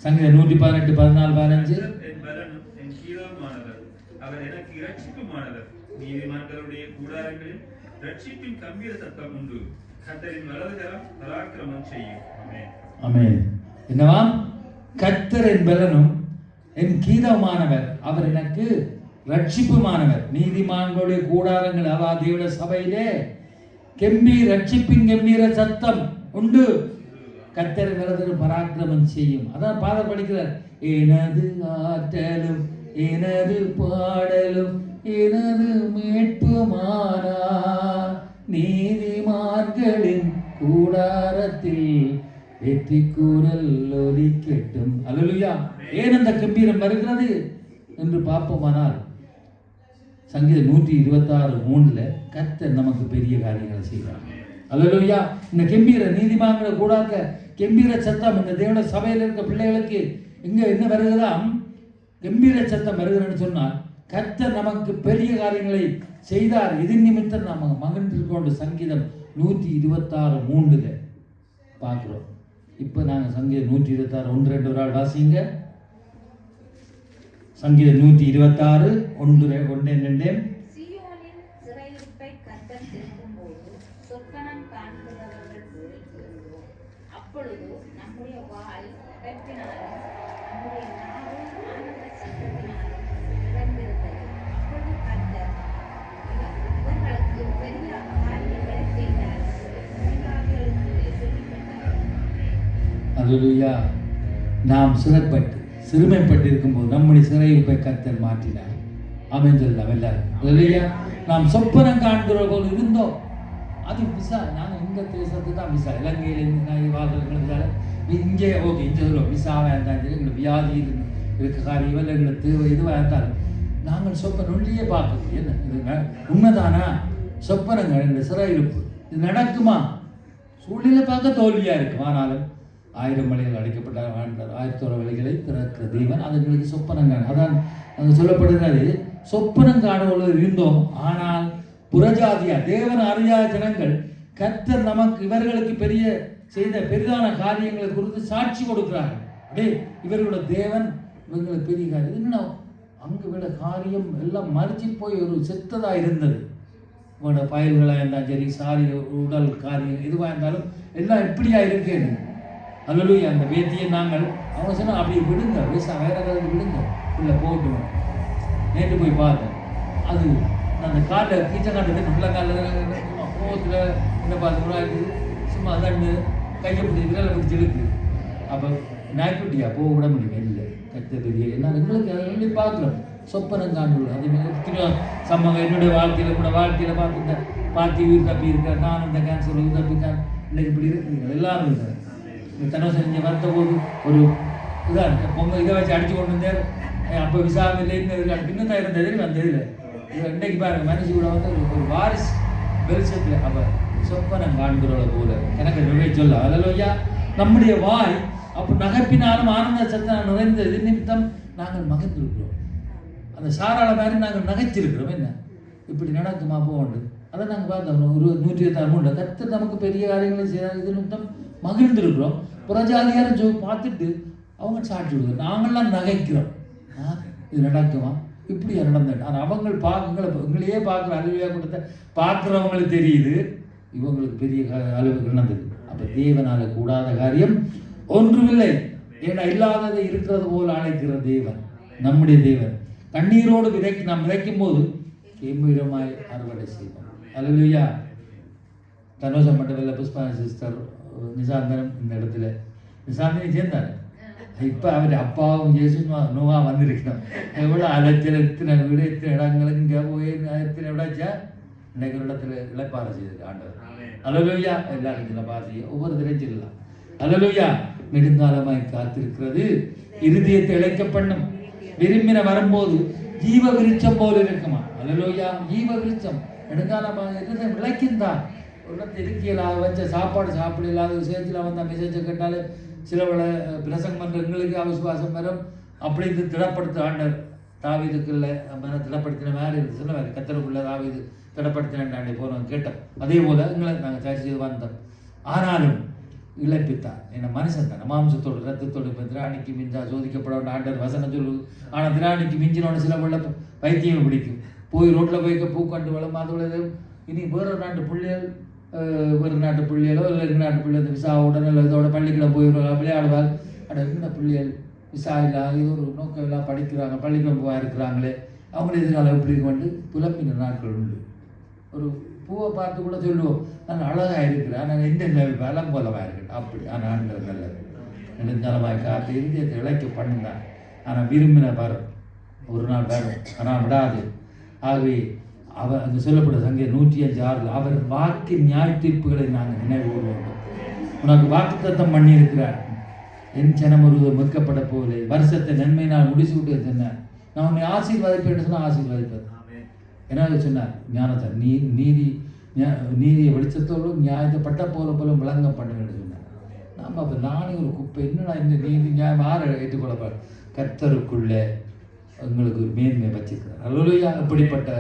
சங்கீதம் 118 14 15. என் பலனும் என் கீதமானவர், அவர் எனக்கு இரட்சிப்புமானவர். நீதிமான்களுடைய கூடாரங்களில் இரட்சிப்பின் கம்பீர சத்தம் உண்டு. கர்த்தரின் வலதுகரம் பராக்கிரமம் செய்யும். ஆமென். ஆமென். என்னவாம்? கர்த்தர் என் பலனும் என் கீதமானவர், அவர் எனக்கு ரட்சிப்புமானவர். நீதிமான்களுடைய கூடாரங்கள் அவா தேவ சபையிலே ரட்சிப்பின் கம்பீர சத்தம் உண்டு. கர்த்தர் வலது பராக்கிரமம் செய்யும். அதான் பாடல் படிக்கிறார். எனது ஆற்றலும் எனது பாடலும் எனது மீட்புமானார், நீதிமான்களின் கூடாரத்தில் வெற்றி கூறல் ஒலிக்கட்டும். அல்லேலூயா. ஏன் அந்த கம்பீரம் வருகிறது என்று பார்ப்போமானால் சங்கீதம் 126:3 கர்த்தர் நமக்கு பெரிய காரியங்களை செய்கிறார். அல்லேலூயா. இந்த கம்பீர நீதிமான்களை கூடாக்க கம்பீர சத்தம் இந்த தேவனுடைய சபையில் இருக்க பிள்ளைகளுக்கு இங்க என்ன வருகிறதாம்? கம்பீர சத்தம் வருகிறன்னு சொன்னால் கர்த்தர் நமக்கு பெரிய காரியங்களை செய்தார். இது நிமித்தம் நாம் மகிழ்ந்திருக்கோண்டு சங்கீதம் 126:3 பார்க்கிறோம். இப்போ நாங்கள் சங்கீதம் 126 1-2 ஒரு ஆள் வாசிங்க. சங்கீதம் 126 1-2. சீயோனின் சிறையிருப்பை கர்த்தர் திருப்பும்போது சொப்பனம் காண்கிறவர்கள் போல் இருந்தோம். அப்பொழுது நம்முடைய வாய் உழைப்பினாலும் நம்முடைய நாவும் ஆனந்த சத்தத்தினாலும் நிறைந்திருந்தது. அப்பொழுது கர்த்தர் இவர்களுக்கு பெரிய காரியங்களை செய்தார். அல்லேலூயா. நாம் சிறுமைப்பட்டு இருக்கும்போது நம்முடைய சிறையிருப்பை கர்த்தர் மாற்றினார். ஆமென் சொல்லலாம் எல்லாரும். அல்லேலூயா. நாம் சொப்பனம் காண்கிற போது இருந்தோம். அது விசா. நாங்கள் இந்த தேசத்துக்கு தான் விசா. இலங்கையில் வாழ்கிறவங்களுக்கு இங்கே ஓகே இங்கே சொல்லுவோம். விசாவாக இருந்தாலும் சரி, எங்களுக்கு வியாதி இருக்க காரியம் இல்லை, எங்களுக்கு தேவை இதுவாக இருந்தாலும் நாங்கள் சொப்பனம் ஒன்றியே பார்க்கணும். என்ன இது உண்மைதானா? சொப்பனங்கள் இந்த சிறையிருப்பு இது நடக்குமா? சூழ்நிலை பார்க்க தோல்வியாக இருக்கும். ஆனாலும் 1000 மலைகள் அடைக்கப்பட்டார் வாழ்ந்தார். 1001 வழிகளை திறக்கிற தெய்வன் அதுங்களுக்கு சொப்பனங்கள். அதான் அங்கே சொல்லப்படுகிறது. சொப்பனம் காணுவதில் இருந்தோம், ஆனால் புறஜாதியா தேவன் அறியாத ஜனங்கள் கர்த்தர் நமக்கு இவர்களுக்கு பெரிய செய்த பெரிதான காரியங்களை குறித்து சாட்சி கொடுக்கிறார்கள். அடே இவர்களோட தேவன் இவங்களுக்கு பெரிய காரியம். என்ன அங்கு விட காரியம் எல்லாம் மறிச்சு போய் ஒரு செத்ததாக இருந்தது. உங்களோட பயல்களாக இருந்தாலும் சரி, சாரி உடல் காரியம் எதுவாக இருந்தாலும் எல்லாம் இப்படியா இருக்கேன்னு. அல்லேலூயா. அந்த வேத்தியை நாங்கள் அவங்க சொன்னால் அப்படி விடுங்க, வேற ஏதாவது விடுங்க, இல்லை போட்டுவோம். நேற்று போய் பார்த்தேன். அது அந்த காலில் கீச்சக்காட்டு நல்ல காலில் கோவத்தில் என்ன பார்த்து சும்மா அதாண்டு கையை பிடிச்சி விரலை பிடிச்சி இழுக்கு. அப்போ நாய்க்குட்டியா போக விட முடியும். இல்லை கத்த பெரிய என்ன எங்களுக்கு அதை பார்க்குறோம். சொப்பனம் காண்பது அதே மாதிரி சம்பவம் என்னுடைய வாழ்க்கையில் பார்த்துட்டேன். பாத்தி உயிர் தப்பி இருக்கேன், நான் இந்த கேன்சர் உயிர் தப்பிட்டேன். இன்னைக்கு இப்படி இருக்குங்க எல்லாரும் இருக்காரு. தனோசன் இங்கே வந்த போது ஒரு இதாக பொங்கல் இதை வச்சு அடிச்சு கொண்டு வந்தார். அப்போ விசாகம் இல்லை இன்னும் இன்னும் தான் இருந்தது வந்தது. இன்றைக்கு பாருங்க மனுஷி கூட வந்து ஒரு வாரிஸ் பெல்சத்தில் அப்போ சொப்பனம் காண்கிறோட போல எனக்கு நிறைய சொல்ல. அல்லேலூயா. நம்முடைய வாய் அப்போ நகைப்பினாலும் ஆனந்த சத்தம் நிறைந்தது நிமித்தம் நாங்கள் மகிழ்ந்திருக்கிறோம். அந்த சாராள மாதிரி நாங்கள் நகைச்சிருக்கிறோம். என்ன இப்படி நடக்குமா போகண்டு அதை நாங்கள் பார்த்தோம். ஒரு 126 கர்த்தர் நமக்கு பெரிய காரியங்களை செய்யறாங்க. இது நிமித்தம் மகிழ்ந்திருக்கிறோம். புறஜாதியாரும் பார்த்துட்டு அவங்க சாட்சி கொடுக்குறோம். நாங்கள்லாம் நகைக்கிறோம். இது நடக்குமா? இப்படியா நடந்தது? ஆனால் அவங்க எங்களையே பார்க்குற அலுவலியாக கொடுத்த பார்க்குறவங்களுக்கு தெரியுது இவங்களுக்கு பெரிய அளவு நடந்தது. அப்போ தேவனால கூடாத காரியம் ஒன்றுமில்லை. ஏன்னா இல்லாததை இருக்கிறது போல் அழைக்கிற தேவன் நம்முடைய தேவன். கண்ணீரோடு நாம் விதைக்கும் போது கம்பீரமாய் அறுவடை செய்வோம். அல்லேலூயா. தனோஜம் மண்டபத்தில் புஷ்பா சிஸ்டர் நிசாந்தனம் இந்த இடத்துல நிசாந்தனி சேர்ந்தார். இப்போ அவர் அப்பாவும் ஜேசும் நோவா வந்திருக்கணும். எவ்வளோ அலைச்சல், எத்தனை வீடு, எத்தனை இடங்கள், இங்கே போய் எத்தனை விடாச்சா இன்னைக்கு ஒரு இடத்துல இழைப்பாறை செய்தது ஆண்டவர். அல்லேலூயா. எல்லாரும் இழைப்பாறை செய்ய ஒவ்வொரு திரையும் சொல்லலாம். அல்லேலூயா. நெடுங்காலமாய் காத்திருக்கிறது இருதயத்தை இழைக்க பண்ணும். விரும்பின வரும்போது ஜீவ விருட்சம் போல இருக்குமா. அல்லேலூயா. ஜீவ விருட்சம் நெடுங்காலமாக இருதயம் விளைக்கின்றான். ஒரு இடத்துல இருக்கையிலாக வச்ச சாப்பாடு சாப்பிட இல்லாத விஷயத்தில் வந்த மெசேஜை கேட்டாலே சில பிரசங்கம் பண்ணுற எங்களுக்கு அவிசுவாசம் வரும். அப்படி இது திடப்படுத்த ஆண்டர் தாவீதுக்குள்ள திடப்படுத்தின மாதிரி இருக்கு. சொல்ல வேறு கத்தருக்குள்ள தாவீது திடப்படுத்தினாண்டி போகிறோம் கேட்டோம். அதே போல் எங்களை நாங்கள் சரி செய்து வந்தோம். ஆனாலும் இழப்பித்தார். என்ன மனுஷன் தானே, மாம்சத்தோடு ரத்தத்தோடு. இப்போ திராணிக்கு மிஞ்சா சோதிக்கப்பட ஆண்டர் வசனம் சொல்லுது. ஆனால் திராணிக்கு மிஞ்சினோட சில வெள்ள வைத்தியம் பிடிக்கும். போய் ரோட்டில் போய் பூக்கண்டு வளம் அது இனி வேறு நாட்டு பிள்ளைகள், ஒரு நாட்டு பிள்ளைகளோ இல்லை எங்கள் நாட்டு பிள்ளை விசாவுடன் இல்லை இதோட பள்ளிக்கூடம் போய் விளையாடுவார். ஆனால் எங்கட பிள்ளைகள் விசா இல்லாத இது ஒரு நோக்கம் எல்லாம் படிக்கிறாங்க, பள்ளிக்கூடம் போக இருக்கிறாங்களே அவங்கள எதிர்காலம் எப்படி கொண்டு புலம்பின நாட்கள் உண்டு. ஒரு பூவை பார்த்து கூட சொல்லுவோம், நான் அழகாக இருக்கிறேன், நான் எந்த பலம் போலவாக இருக்கேன் அப்படி. ஆனால் ஆண்டவர் நல்லது. நெடுஞ்சாலமாக காத்து இருதயத்தை இழைக்க பண்ணுதான். ஆனால் விரும்பின வரும், ஒரு நாள் வரும், ஆனால் விடாது. ஆகவே அவர் அங்கே சொல்லப்பட்ட சங்கீதம் 105:6 அவர் வாக்கின் நியாய தீர்ப்புகளை நாங்கள் நினைவு கூறுவோம். உனக்கு வாக்குத்தத்தம் பண்ணியிருக்கிறார், என் ஜனம் ஒரு மீட்கப்பட போவதில்லை, வருஷத்தை நன்மை நான் முடிச்சு விட்டு சொன்னார். நான் உன்னை ஆசீர்வாதிப்பேன்னு சொன்னால் ஆசீர்வாதிப்பேன். என்ன சொன்னார்? ஞானத்தை நீதியை வெளிச்சத்தோடு நியாயத்தை பட்ட போல விளங்க பண்ணுங்கன்னு சொன்னார். நாம் அப்போ நானே ஒரு குப்பை, என்னடா இந்த நீதி நியாயம் ஆற ஏற்றுக்கொள்ளப்பட கர்த்தருக்குள்ளே எங்களுக்கு ஒரு மேன்மையை வச்சிருக்கிறார். அல்லேலூயா. எப்படிப்பட்ட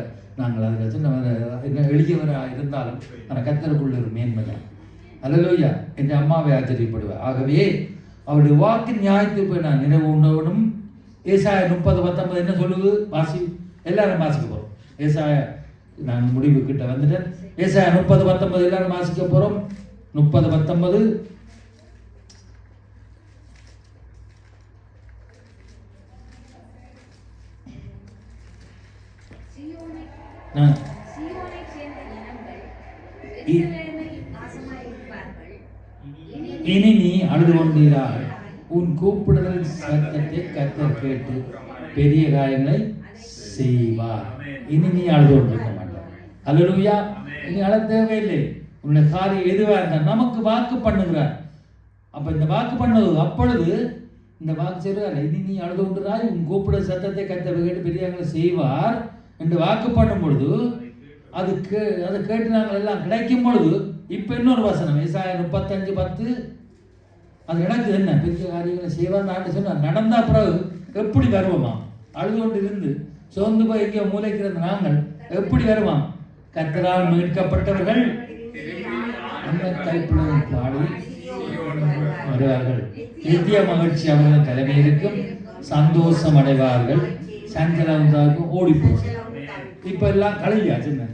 நாங்கள் அதில் சின்ன எளியவராக இருந்தாலும் ஆனால் கர்த்தருக்குள்ள ஒரு மேன்மை தான். அல்லேலூயா. என் அம்மாவை ஆச்சரியப்படுவார். ஆகவே அவருடைய வாக்கின் நியாயத்தீர்ப்பை நான் நினைவு உண்டவனும். ஏசாயா 30:19 என்ன சொல்லுது? வாசி, எல்லாரும் வாசிக்க போகிறோம். ஏசாயா நான் முடிவு கிட்ட வந்துட்டேன். ஏசாயா 30:19 எல்லாரும் வாசிக்க போகிறோம். 30:19 இனி நீ அழுது கொண்டீராக, உன் கூப்பிடுதல் சத்தத்தை கர்த்தர் கேட்டு பெரிய காரியங்களை செய்வார். இனி நீ அழுது கொண்டிருக்க மாட்டார். அல்லேலூயா. இனி அழ தேவையில்லை. உன்னுடைய காரியம் எதுவாக இருந்தால் நமக்கு வாக்கு பண்ணுகிறார். அப்போ இந்த வாக்கு பண்ணது அப்பொழுது இந்த வாக்கு செய்கிறார். இனி நீ அழுது கொண்டுறாய், உன் கூப்பிடுதல் சத்தத்தை கர்த்தர் கேட்டு பெரிய காரியங்களை செய்வார் என்று வாக்கு பண்ணும் பொழுது அதை கேட்டு நாங்கள் எல்லாம் கிடைக்கும் பொழுது இப்போ இன்னொரு வசனம் ஏசாயா 35:10 அது எனக்கு என்ன பெரிய காரியங்களை செய்வார்னு ஆண்டு சொன்னார். நடந்தா பிறகு எப்படி வருவோமா? அழுது கொண்டு இருந்து சோர்ந்து போய் எங்கேயோ மூளைக்கிறது நாங்கள் எப்படி வருவான்? கர்த்தரால் மீட்கப்பட்டவர்கள் அந்த கைப்பிள்ளை பாடி வருவார்கள். நித்திய மகிழ்ச்சி அவர்கள் தலைமையிருக்கும், சந்தோஷம் அடைவார்கள், சஞ்சலம் உண்டாகும், ஓடி போகும். இப்போ எல்லாம் கலையா சின்ன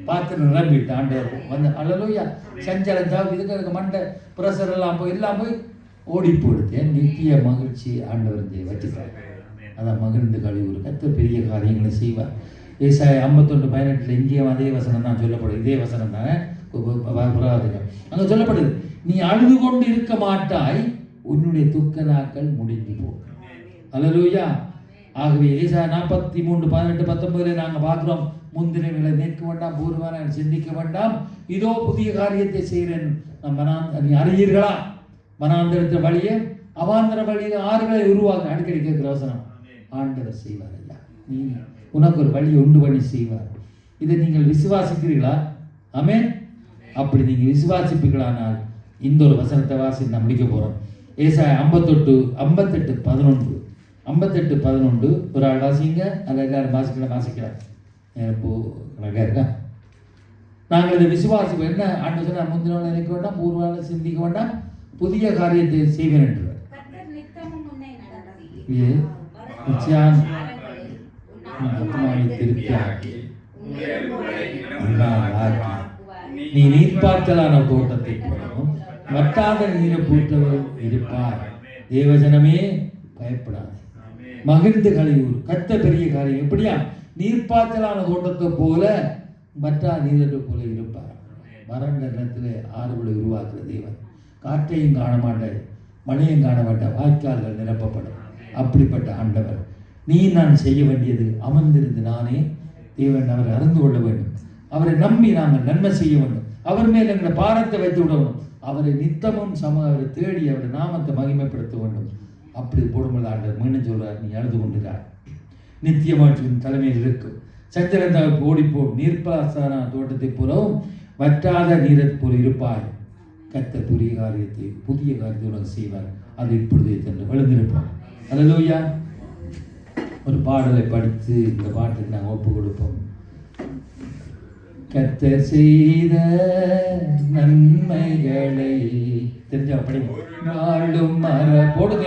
பார்த்து நிரம்பிட்டு ஆண்டவர் வந்து அல்லேலூயா. சஞ்சலம் ஜாப் இதுக்கு மண்டை பிரஷர் எல்லாம் போய் ஓடி போடுது. நித்திய மகிழ்ச்சி ஆண்டவர் வச்சுட்டார். அதான் மகிழ்ந்து கழிவுறு கர்த்தர் பெரிய காரியங்களை செய்வார். ஏசாயா 51:18 இங்கேயும் அதே வசனம் தான் சொல்லப்படுது. இதே வசனம் தானே அங்கே சொல்லப்படுது. நீ அழுது கொண்டு இருக்க மாட்டாய், உன்னுடைய துக்க நாட்கள் முடிந்து போகும். அல்லேலூயா. ஆகவே ஏசாயா 43:18-19 நாங்கள் பார்க்குறோம். முந்தினங்களை நிற்க வேண்டாம், பூர்வமான சிந்திக்க வேண்டாம், இதோ புதிய காரியத்தை செய்கிறேன். நீ அறியீர்களா? வனாந்திரத்த வழியே அவாந்திர வழியில் ஆறுகளை உருவாங்க. அடிக்கடி கேட்கிற வசனம் ஆண்டவர் செய்வார். ஐயா, நீ உனக்கு ஒரு வழியை உண்டு பண்ணி செய்வார். இதை நீங்கள் விசுவாசிக்கிறீர்களா? ஆமென். அப்படி நீங்கள் விசுவாசிப்பீர்களானால் இந்த ஒரு வசனத்தை வாசி நான் முடிக்க போகிறோம். ஏசாயா 58:11 58:11 ஒரு ஆள் வாசிங்க. அதை எல்லாரும் வாசிக்கலாம். இப்போ அழகாக இருக்கா? நாங்கள் இதை விசுவாசிப்போம். என்ன ஆண்டு சொன்னால் முந்தின நினைக்க வேண்டாம், பூர்வால சிந்திக்க வேண்டாம், புதிய காரியத்தை செய்வேன் என்று திருப்தியாக்கி நீ நீர்ப்பாய்ச்சலான தோட்டத்தை போலவும் வட்டாத நீரை பூட்டவும் இருப்பார். தேவஜனமே பயப்படாது. மகிழ்ந்து கழிவுறு. கத்த பெரிய காரியம் எப்படியா? நீர்ப்பாய்ச்சலான தோட்டத்தை போல மற்ற நீரத்தை போல இருப்பார். வறண்ட நிலத்தில் ஆறுகளை உருவாக்குற தேவன். காற்றையும் காண மாட்டார், மழையும் காண மாட்டார், வாய்க்கால்கள் நிரப்பப்படும். அப்படிப்பட்ட ஆண்டவர். நீ நான் செய்ய வேண்டியது அமர்ந்திருந்து நானே தேவன் அவரை அறிந்து கொள்ள வேண்டும். அவரை நம்பி நாங்கள் நன்மை செய்ய வேண்டும். அவர் மேல் எங்களை பாரத்தை வைத்து விடணும். அவரை நித்தமும் அவரை தேடி அவருடைய நாமத்தை மகிமைப்படுத்த வேண்டும். அப்படி போடும்போது ஆண்டவர் மீண்டும் சொல்றார், நீ அழுது கொண்டிருக்கார் நித்தியமாற்றின் தலைமையில் இருக்கும் சஞ்சலந்தாவுக்கு ஓடிப்போ நீர்ப்பாசன தோட்டத்தை போலவும் வற்றாத நீரை போல இருப்பாய். கர்த்தர் புதிய காரியத்தை உனக்கு செய்வார். அது இப்பொழுதே சென்று விழுந்திருப்பார். அல்லேலூயா. ஒரு பாடலை படித்து இந்த பாட்டுக்கு நாங்கள் ஒப்பு கொடுப்போம். கர்த்தர் செய்த நன்மைகளை தெரிஞ்சா படி நாளும் போடுங்க.